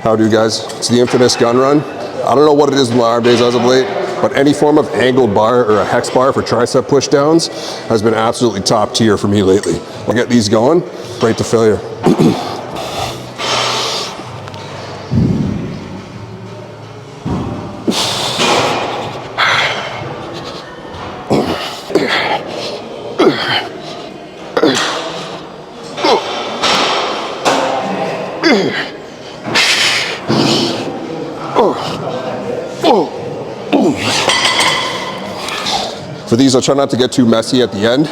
Howdy guys, it's the infamous gun run. I don't know what it is with my arm days as of late, but any form of angled bar or a hex bar for tricep push downs has been absolutely top tier for me lately. I get these going, right to failure. For these, I'll try not to get too messy at the end.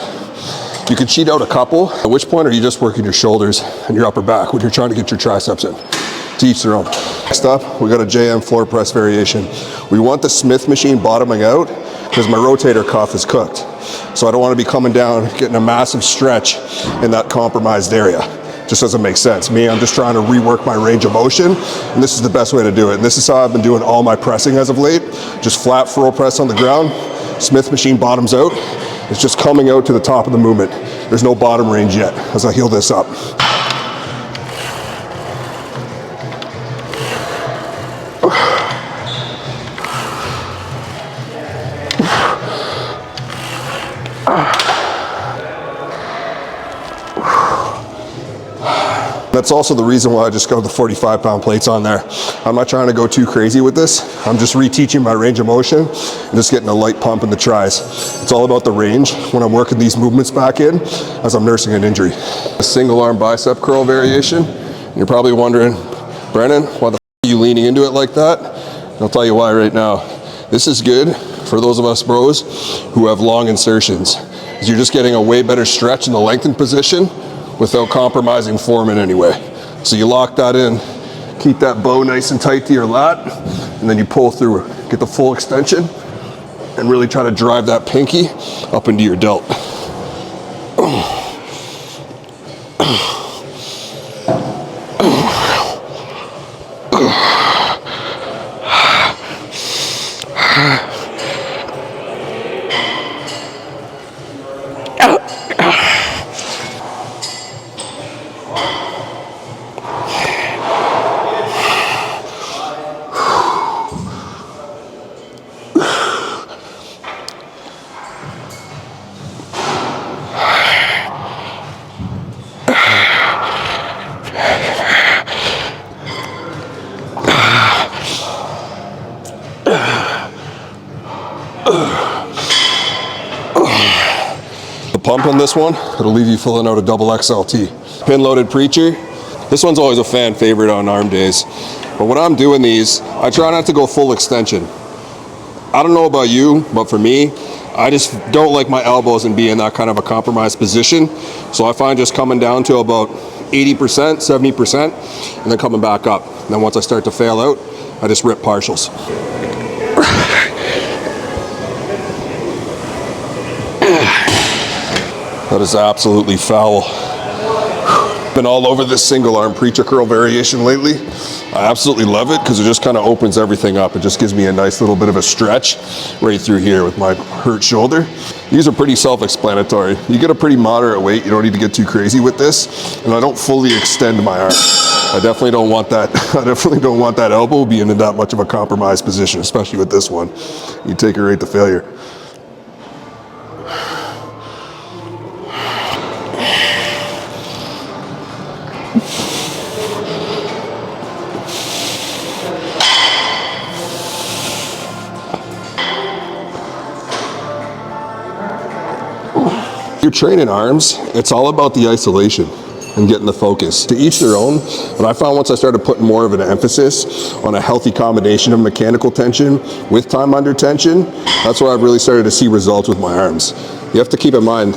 You can cheat out a couple, at which point are you just working your shoulders and your upper back when you're trying to get your triceps in. To each their own. Next up, we got a JM floor press variation. We want the Smith machine bottoming out because my rotator cuff is cooked. So I don't want to be coming down, getting a massive stretch in that compromised area. Just doesn't make sense. Me, I'm just trying to rework my range of motion, and this is the best way to do it. And this is how I've been doing all my pressing as of late. Just flat furrow press on the ground. Smith machine bottoms out. It's just coming out to the top of the movement. There's no bottom range yet as I heal this up. That's also the reason why I just got the 45-pound plates on there. I'm not trying to go too crazy with this. I'm just reteaching my range of motion and just getting a light pump in the tris. It's all about the range when I'm working these movements back in as I'm nursing an injury. A single arm bicep curl variation. You're probably wondering, Brennan, why the f are you leaning into it like that? I'll tell you why right now. This is good for those of us bros who have long insertions. You're just getting a way better stretch in the lengthened position without compromising form in any way. So you lock that in, keep that bow nice and tight to your lat, and then you pull through it. Get the full extension, and really try to drive that pinky up into your delt. The pump on this one, it'll leave you filling out a double XLT. Pin loaded preacher. This one's always a fan favorite on arm days. But when I'm doing these, I try not to go full extension. I don't know about you, but for me, I just don't like my elbows and be in that kind of a compromised position. So I find just coming down to about 80%, 70%, and then coming back up. And then once I start to fail out, I just rip partials. That is absolutely foul. Been all over this single arm preacher curl variation lately. I absolutely love it because it just kind of opens everything up. It just gives me a nice little bit of a stretch right through here with my hurt shoulder. These are pretty self-explanatory. You get a pretty moderate weight, you don't need to get too crazy with this. And I don't fully extend my arm. I definitely don't want that. I definitely don't want that elbow being in that much of a compromised position, especially with this one. You take it right to failure. You're training arms, it's all about the isolation and getting the focus. To each their own, but I found once I started putting more of an emphasis on a healthy combination of mechanical tension with time under tension, that's where I've really started to see results with my arms. You have to keep in mind,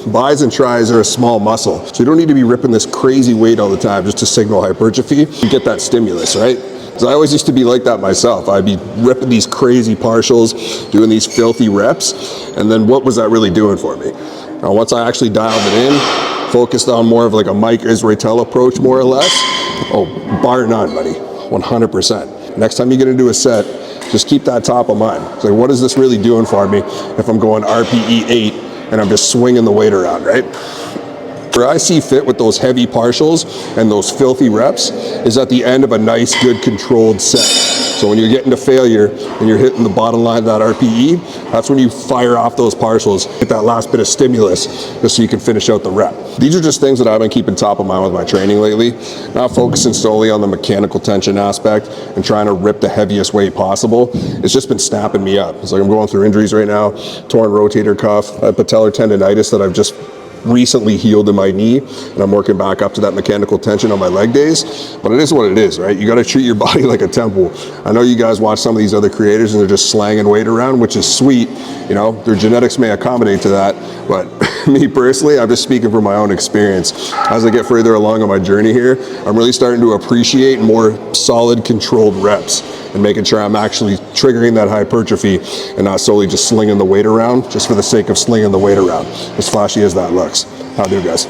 bis and tris are a small muscle, so you don't need to be ripping this crazy weight all the time just to signal hypertrophy. You get that stimulus, right? Because I always used to be like that myself. I'd be ripping these crazy partials, doing these filthy reps, and then what was that really doing for me? Now, once I actually dialed it in, focused on more of like a Mike Israetel approach, more or less, oh, bar none, buddy, 100%. Next time you get into a set, just keep that top of mind. It's like, what is this really doing for me if I'm going RPE 8 and I'm just swinging the weight around, right? Where I see fit with those heavy partials and those filthy reps is at the end of a nice, good, controlled set. So when you're getting to failure and you're hitting the bottom line of that RPE, that's when you fire off those partials, get that last bit of stimulus, just so you can finish out the rep. These are just things that I've been keeping top of mind with my training lately, not focusing solely on the mechanical tension aspect and trying to rip the heaviest weight possible. It's just been snapping me up. It's like I'm going through injuries right now, torn rotator cuff, patellar tendonitis that I've just recently healed in my knee, and I'm working back up to that mechanical tension on my leg days. But it is what it is, right? You got to treat your body like a temple. I know you guys watch some of these other creators and they're just slanging weight around, which is sweet. You know, their genetics may accommodate to that, but me personally, I'm just speaking from my own experience. As I get further along on my journey here, I'm really starting to appreciate more solid, controlled reps and making sure I'm actually triggering that hypertrophy and not solely just slinging the weight around just for the sake of slinging the weight around, as flashy as that looks. How do, guys?